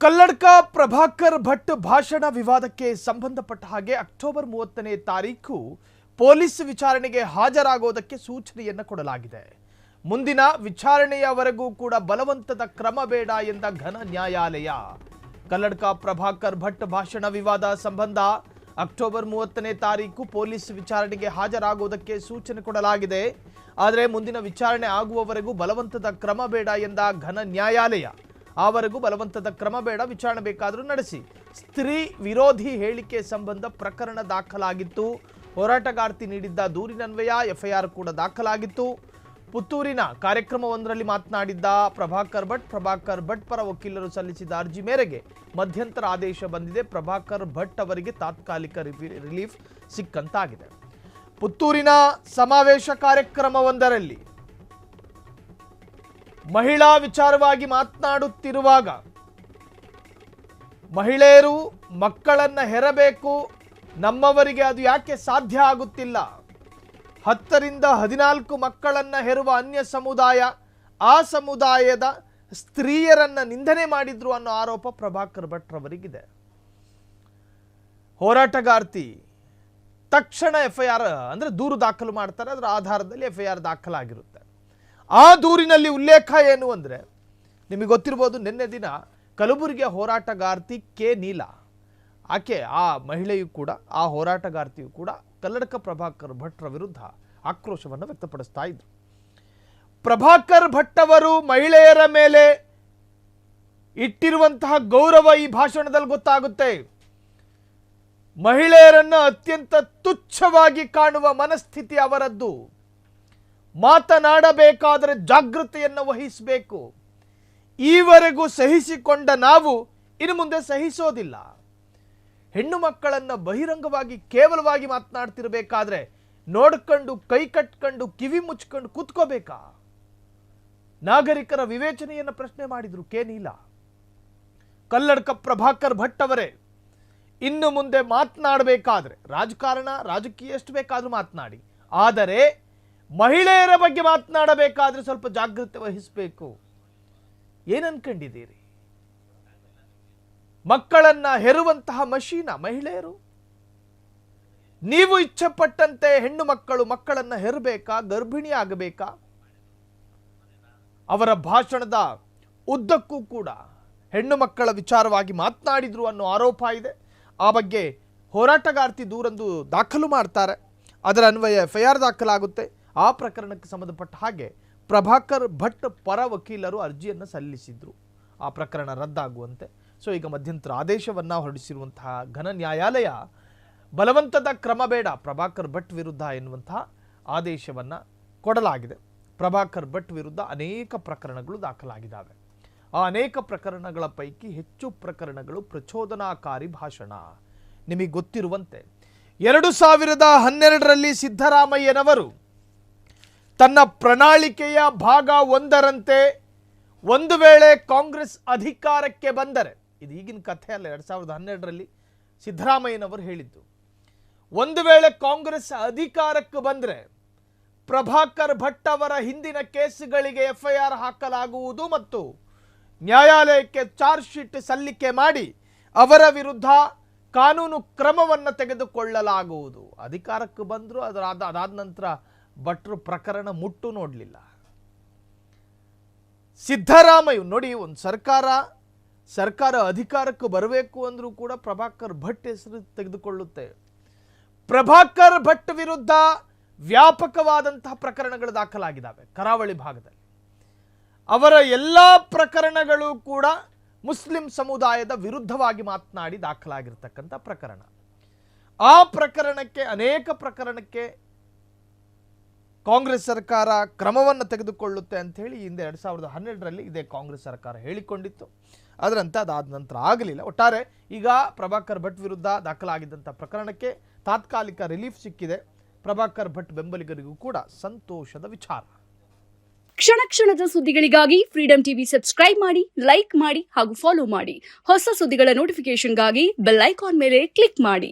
ಕಲ್ಲಡ್ಕ ಪ್ರಭಾಕರ್ ಭಟ್ ಭಾಷಣ ವಿವಾದಕ್ಕೆ ಸಂಬಂಧಪಟ್ಟ ಹಾಗೆ ಅಕ್ಟೋಬರ್ 30ನೇ ತಾರೀಕು ಪೊಲೀಸ್ ವಿಚಾರಣೆಗೆ ಹಾಜರಾಗುವುದಕ್ಕೆ ಸೂಚನೆಯನ್ನು ಕೊಡಲಾಗಿದೆ. ಮುಂದಿನ ವಿಚಾರಣೆಯವರೆಗೂ ಕೂಡ ಬಲವಂತದ ಕ್ರಮ ಬೇಡ ಎಂದ ಘನ ನ್ಯಾಯಾಲಯ ಕಲ್ಲಡ್ಕ ಪ್ರಭಾಕರ್ ಭಟ್ ಭಾಷಣ ವಿವಾದ ಸಂಬಂಧ ಅಕ್ಟೋಬರ್ 30ನೇ ತಾರೀಕು ಪೊಲೀಸ್ ವಿಚಾರಣೆಗೆ ಹಾಜರಾಗುವುದಕ್ಕೆ ಸೂಚನೆ ಕೊಡಲಾಗಿದೆ. ಆದರೆ ಮುಂದಿನ ವಿಚಾರಣೆ ಆಗುವವರೆಗೂ ಬಲವಂತದ ಕ್ರಮ ಬೇಡ ಎಂದ ಘನ ನ್ಯಾಯಾಲಯ ಆವರೆಗೂ ಬಲವಂತದ ಕ್ರಮ ಬೇಡ, ವಿಚಾರಣೆ ಬೇಕಾದರೂ ನಡೆಸಿ. ಸ್ತ್ರೀ ವಿರೋಧಿ ಹೇಳಿಕೆ ಸಂಬಂಧ ಪ್ರಕರಣ ದಾಖಲಾಗಿತ್ತು. ಹೋರಾಟಗಾರ್ತಿ ನೀಡಿದ್ದ ದೂರಿನನ್ವಯ ಎಫ್ಐಆರ್ ಕೂಡ ದಾಖಲಾಗಿತ್ತು. ಪುತ್ತೂರಿನ ಕಾರ್ಯಕ್ರಮವೊಂದರಲ್ಲಿ ಮಾತನಾಡಿದ್ದ ಪ್ರಭಾಕರ್ ಭಟ್ ಪರ ವಕೀಲರು ಸಲ್ಲಿಸಿದ ಅರ್ಜಿ ಮೇರೆಗೆ ಮಧ್ಯಂತರ ಆದೇಶ ಬಂದಿದೆ. ಪ್ರಭಾಕರ್ ಭಟ್ ಅವರಿಗೆ ತಾತ್ಕಾಲಿಕ ರಿಲೀಫ್ ಸಿಕ್ಕಂತಾಗಿದೆ. ಪುತ್ತೂರಿನ ಸಮಾವೇಶ ಕಾರ್ಯಕ್ರಮವೊಂದರಲ್ಲಿ ಮಹಿಳಾ ವಿಚಾರವಾಗಿ ಮಾತನಾಡುತ್ತಿರುವಾಗ ಮಹಿಳೆಯರು ಮಕ್ಕಳನ್ನ ಹೆರಬೇಕು, ನಮ್ಮವರಿಗೆ ಅದು ಯಾಕೆ ಸಾಧ್ಯ ಆಗುತ್ತಿಲ್ಲ, 10 ರಿಂದ 14 ಮಕ್ಕಳನ್ನ ಹೆರುವ ಅನ್ಯ ಸಮುದಾಯ ಆ ಸಮುದಾಯದ ಸ್ತ್ರೀಯರನ್ನ ನಿಂದನೆ ಮಾಡಿದ್ರು ಅನ್ನೋ ಆರೋಪ ಪ್ರಭಾಕರ್ ಭಟ್ ರವರಿಗಿದೆ. ಹೋರಾಟಗಾರ್ತಿ ತಕ್ಷಣ ಎಫ್ಐಆರ್ ಅಂದ್ರೆ ದೂರು ದಾಖಲು ಮಾಡ್ತಾರೆ. ಅದರ ಆಧಾರದಲ್ಲಿ ಎಫ್ಐಆರ್ ದಾಖಲಾಗಿರುತ್ತೆ. ಆ ದೂರಿನಲ್ಲಿ ಉಲ್ಲೇಖ ಏನು ಅಂದರೆ, ನಿಮಗೆ ಗೊತ್ತಿರ್ಬೋದು, ನಿನ್ನೆ ದಿನ ಕಲಬುರಗಿಯ ಹೋರಾಟಗಾರ್ತಿ ಕೆ ನೀಲಾ, ಆಕೆ ಆ ಮಹಿಳೆಯು ಕೂಡ, ಆ ಹೋರಾಟಗಾರ್ತಿಯು ಕೂಡ ಕಲ್ಲಡ್ಕ ಪ್ರಭಾಕರ್ ಭಟ್ರ ವಿರುದ್ಧ ಆಕ್ರೋಶವನ್ನು ವ್ಯಕ್ತಪಡಿಸ್ತಾ ಇದ್ರು. ಪ್ರಭಾಕರ್ ಭಟ್ ಅವರು ಮಹಿಳೆಯರ ಮೇಲೆ ಇಟ್ಟಿರುವಂತಹ ಗೌರವ ಈ ಭಾಷಣದಲ್ಲಿ ಗೊತ್ತಾಗುತ್ತೆ. ಮಹಿಳೆಯರನ್ನ ಅತ್ಯಂತ ತುಚ್ಛವಾಗಿ ಕಾಣುವ ಮನಸ್ಥಿತಿ ಅವರದ್ದು. ಮಾತನಾಡಬೇಕಾದರೆ ಜಾಗೃತೆಯನ್ನು ವಹಿಸಬೇಕು. ಈವರೆಗೂ ಸಹಿಸಿಕೊಂಡ ನಾವು ಇನ್ನು ಮುಂದೆ ಸಹಿಸೋದಿಲ್ಲ. ಹೆಣ್ಣು ಮಕ್ಕಳನ್ನ ಬಹಿರಂಗವಾಗಿ ಕೇವಲವಾಗಿ ಮಾತನಾಡ್ತಿರ್ಬೇಕಾದ್ರೆ ನೋಡ್ಕೊಂಡು ಕೈ ಕಟ್ಕೊಂಡು ಕಿವಿ ಮುಚ್ಕೊಂಡು ಕೂತ್ಕೋಬೇಕಾ? ನಾಗರಿಕರ ವಿವೇಚನೆಯನ್ನು ಪ್ರಶ್ನೆ ಮಾಡಿದ್ರು ಕೆ ನೀಲಾ. ಕಲ್ಲಡ್ಕ ಪ್ರಭಾಕರ್ ಭಟ್ ಅವರೇ, ಇನ್ನು ಮುಂದೆ ಮಾತನಾಡಬೇಕಾದ್ರೆ ರಾಜಕೀಯ ಎಷ್ಟು ಬೇಕಾದ್ರೂ ಮಾತನಾಡಿ, ಆದರೆ ಮಹಿಳೆಯರ ಬಗ್ಗೆ ಮಾತನಾಡಬೇಕಾದ್ರೆ ಸ್ವಲ್ಪ ಜಾಗೃತಿ ವಹಿಸಬೇಕು. ಏನನ್ಕೊಂಡಿದ್ದೀರಿ? ಮಕ್ಕಳನ್ನ ಹೆರುವಂತಹ ಮಷೀನ ಮಹಿಳೆಯರು? ನೀವು ಇಚ್ಛೆಪಟ್ಟಂತೆ ಹೆಣ್ಣು ಮಕ್ಕಳನ್ನ ಹೆರಬೇಕಾ, ಗರ್ಭಿಣಿ ಆಗಬೇಕಾ? ಅವರ ಭಾಷಣದ ಉದ್ದಕ್ಕೂ ಕೂಡ ಹೆಣ್ಣು ಮಕ್ಕಳ ವಿಚಾರವಾಗಿ ಮಾತನಾಡಿದ್ರು ಅನ್ನೋ ಆರೋಪ ಇದೆ. ಆ ಬಗ್ಗೆ ಹೋರಾಟಗಾರ್ತಿ ದೂರೊಂದು ದಾಖಲು ಮಾಡ್ತಾರೆ. ಅದರ ಅನ್ವಯ ಎಫ್ಐಆರ್ ದಾಖಲಾಗುತ್ತೆ. ಆ ಪ್ರಕರಣಕ್ಕೆ ಸಂಬಂಧಪಟ್ಟ ಹಾಗೆ ಪ್ರಭಾಕರ್ ಭಟ್ ಪರ ವಕೀಲರು ಅರ್ಜಿಯನ್ನು ಸಲ್ಲಿಸಿದ್ರು, ಆ ಪ್ರಕರಣ ರದ್ದಾಗುವಂತೆ. ಸೊ ಈಗ ಮಧ್ಯಂತರ ಆದೇಶವನ್ನು ಹೊರಡಿಸಿರುವಂತಹ ಘನ ನ್ಯಾಯಾಲಯ ಬಲವಂತದ ಕ್ರಮ ಬೇಡ ಪ್ರಭಾಕರ್ ಭಟ್ ವಿರುದ್ಧ ಎನ್ನುವಂತಹ ಆದೇಶವನ್ನು ಕೊಡಲಾಗಿದೆ. ಪ್ರಭಾಕರ್ ಭಟ್ ವಿರುದ್ಧ ಅನೇಕ ಪ್ರಕರಣಗಳು ದಾಖಲಾಗಿದ್ದಾವೆ. ಆ ಅನೇಕ ಪ್ರಕರಣಗಳ ಪೈಕಿ ಹೆಚ್ಚು ಪ್ರಕರಣಗಳು ಪ್ರಚೋದನಾಕಾರಿ ಭಾಷಣ. ನಿಮಗೆ ಗೊತ್ತಿರುವಂತೆ 2012ರಲ್ಲಿ ಸಿದ್ದರಾಮಯ್ಯನವರು ತನ್ನ ಪ್ರಣಾಳಿಕೆಯ ಭಾಗ 1ರಂತೆ ಒಂದು ವೇಳೆ ಕಾಂಗ್ರೆಸ್ ಅಧಿಕಾರಕ್ಕೆ ಬಂದರೆ, ಇದು ಈಗಿನ ಕಥೆ ಅಲ್ಲ, 2012ರಲ್ಲಿ ಸಿದ್ದರಾಮಯ್ಯನವರು ಹೇಳಿದ್ದು, ಒಂದು ವೇಳೆ ಕಾಂಗ್ರೆಸ್ ಅಧಿಕಾರಕ್ಕೆ ಬಂದರೆ ಪ್ರಭಾಕರ್ ಭಟ್ ಅವರ ಹಿಂದಿನ ಕೇಸುಗಳಿಗೆ ಎಫ್ಐಆರ್ ಹಾಕಲಾಗುವುದು ಮತ್ತು ನ್ಯಾಯಾಲಯಕ್ಕೆ ಚಾರ್ಜ್ ಶೀಟ್ ಸಲ್ಲಿಕೆ ಮಾಡಿ ಅವರ ವಿರುದ್ಧ ಕಾನೂನು ಕ್ರಮವನ್ನು ತೆಗೆದುಕೊಳ್ಳಲಾಗುವುದು. ಅಧಿಕಾರಕ್ಕೆ ಬಂದರೂ ಅದಾದ ನಂತರ ಭಟ್ರು ಪ್ರಕರಣ ಮುಟ್ಟು ನೋಡಲಿಲ್ಲ. ಸಿದ್ದರಾಮಯ್ಯ ನೋಡಿ, ಒಂದು ಸರ್ಕಾರ ಅಧಿಕಾರಕ್ಕೆ ಬರಬೇಕು ಅಂದ್ರೂ ಕೂಡ ಪ್ರಭಾಕರ್ ಭಟ್ ಹೆಸರು ತೆಗೆದುಕೊಳ್ಳುತ್ತೆ. ಪ್ರಭಾಕರ್ ಭಟ್ ವಿರುದ್ಧ ವ್ಯಾಪಕವಾದಂತಹ ಪ್ರಕರಣಗಳು ದಾಖಲಾಗಿದ್ದಾವೆ ಕರಾವಳಿ ಭಾಗದಲ್ಲಿ. ಅವರ ಎಲ್ಲ ಪ್ರಕರಣಗಳು ಕೂಡ ಮುಸ್ಲಿಂ ಸಮುದಾಯದ ವಿರುದ್ಧವಾಗಿ ಮಾತನಾಡಿ ದಾಖಲಾಗಿರ್ತಕ್ಕಂಥ ಪ್ರಕರಣ. ಆ ಪ್ರಕರಣಕ್ಕೆ, ಅನೇಕ ಪ್ರಕರಣಕ್ಕೆ ಕಾಂಗ್ರೆಸ್ ಸರ್ಕಾರ ಕ್ರಮವನ್ನು ತೆಗೆದುಕೊಳ್ಳುತ್ತೆ ಅಂತ ಹೇಳಿ ಹಿಂದೆ 2012ರಲ್ಲಿ ಇದೇ ಕಾಂಗ್ರೆಸ್ ಸರ್ಕಾರ ಹೇಳಿಕೊಂಡಿತ್ತು. ಅದರಂತೆ ಅದಾದ ನಂತರ ಆಗಲಿಲ್ಲ. ಒಟ್ಟಾರೆ ಈಗ ಪ್ರಭಾಕರ್ ಭಟ್ ವಿರುದ್ಧ ದಾಖಲಾಗಿದ್ದಂಥ ಪ್ರಕರಣಕ್ಕೆ ತಾತ್ಕಾಲಿಕ ರಿಲೀಫ್ ಸಿಕ್ಕಿದೆ. ಪ್ರಭಾಕರ್ ಭಟ್ ಬೆಂಬಲಿಗರಿಗೂ ಕೂಡ ಸಂತೋಷದ ವಿಚಾರ. ಕ್ಷಣ ಕ್ಷಣದ ಸುದ್ದಿಗಳಿಗಾಗಿ ಫ್ರೀಡಂ ಟಿವಿ ಸಬ್ಸ್ಕ್ರೈಬ್ ಮಾಡಿ, ಲೈಕ್ ಮಾಡಿ ಹಾಗೂ ಫಾಲೋ ಮಾಡಿ. ಹೊಸ ಸುದ್ದಿಗಳ ನೋಟಿಫಿಕೇಶನ್ಗಾಗಿ ಬೆಲ್ ಐಕಾನ್ ಮೇಲೆ ಕ್ಲಿಕ್ ಮಾಡಿ.